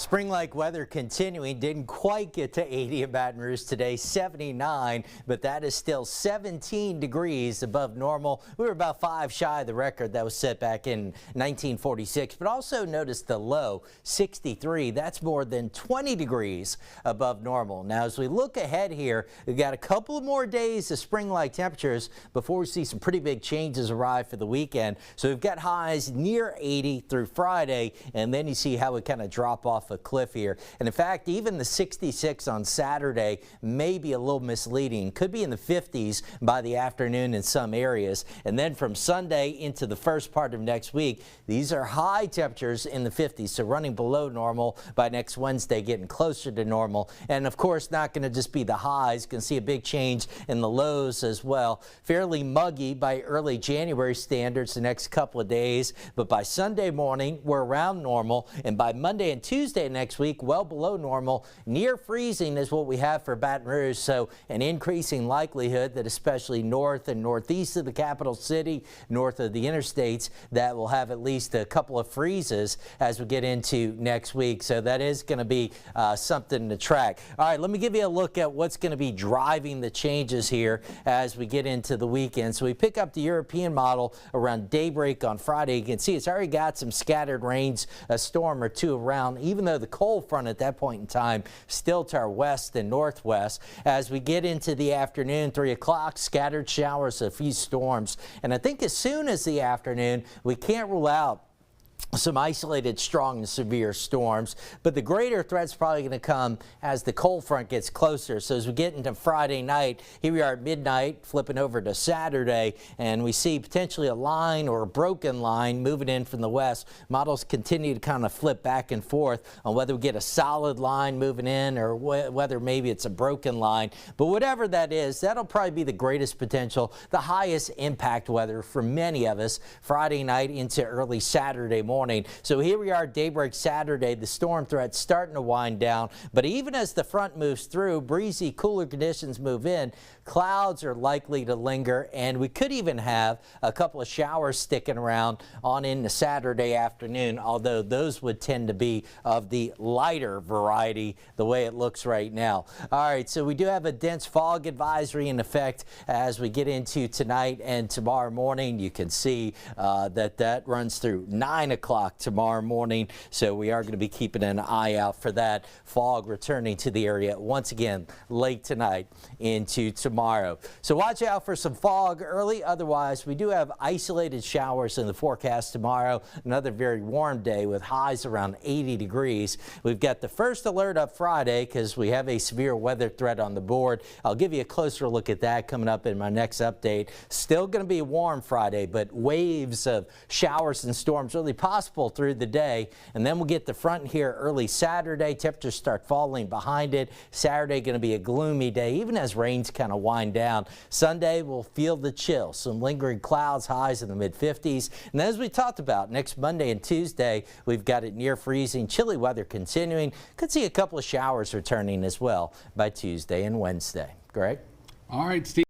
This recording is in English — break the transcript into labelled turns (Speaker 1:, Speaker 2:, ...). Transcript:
Speaker 1: Spring-like weather continuing. Didn't quite get to 80 in Baton Rouge today, 79, but that is still 17 degrees above normal. We were about 5 shy of the record that was set back in 1946, but also notice the low, 63. That's more than 20 degrees above normal. Now, as we look ahead here, we've got a couple of more days of spring-like temperatures before we see some pretty big changes arrive for the weekend. So we've got highs near 80 through Friday, and then you see how we kind of drop off a cliff here. And in fact, even the 66 on Saturday may be a little misleading. Could be in the 50s by the afternoon in some areas. And then from Sunday into the first part of next week, these are high temperatures in the 50s, so running below normal by next Wednesday, getting closer to normal. And of course, not going to just be the highs. Going to see a big change in the lows as well. Fairly muggy by early January standards the next couple of days, but by Sunday morning, we're around normal, and by Monday and Tuesday next week, well below normal. Near freezing is what we have for Baton Rouge, so an increasing likelihood that especially north and northeast of the capital city, north of the interstates, that will have at least a couple of freezes as we get into next week. So that is going to be something to track. All right, let me give you a look at what's going to be driving the changes here as we get into the weekend. So we pick up the European model around daybreak on Friday. You can see it's already got some scattered rains, a storm or two around, even though the cold front at that point in time still to our west and northwest. As we get into the afternoon, 3 o'clock, scattered showers, a few storms. And I think as soon as the afternoon, we can't rule out some isolated strong and severe storms, but the greater threat's probably going to come as the cold front gets closer. So as we get into Friday night, here we are at midnight, flipping over to Saturday, and we see potentially a line or a broken line moving in from the west. Models continue to kind of flip back and forth on whether we get a solid line moving in or whether maybe it's a broken line. But whatever that is, that'll probably be the greatest potential, the highest impact weather for many of us Friday night into early Saturday morning. So here we are, daybreak Saturday. The storm threat's starting to wind down, but even as the front moves through, breezy, cooler conditions move in, clouds are likely to linger, and we could even have a couple of showers sticking around on into Saturday afternoon, although those would tend to be of the lighter variety the way it looks right now. All right, so we do have a dense fog advisory in effect as we get into tonight and tomorrow morning. You can see that runs through 9 o'clock tomorrow morning, so we are going to be keeping an eye out for that fog returning to the area once again late tonight into tomorrow. So watch out for some fog early. Otherwise, we do have isolated showers in the forecast tomorrow. Another very warm day with highs around 80 degrees. We've got the first alert up Friday because we have a severe weather threat on the board. I'll give you a closer look at that coming up in my next update. Still going to be warm Friday, but waves of showers and storms really possible through the day, and then we'll get the front here early Saturday. Temperatures start falling behind it. Saturday going to be a gloomy day, even as rains kind of wind down. Sunday we'll feel the chill, some lingering clouds, highs in the mid-50s, and as we talked about, next Monday and Tuesday we've got it near freezing, chilly weather continuing. Could see a couple of showers returning as well by Tuesday and Wednesday. Greg?
Speaker 2: All right, Steve.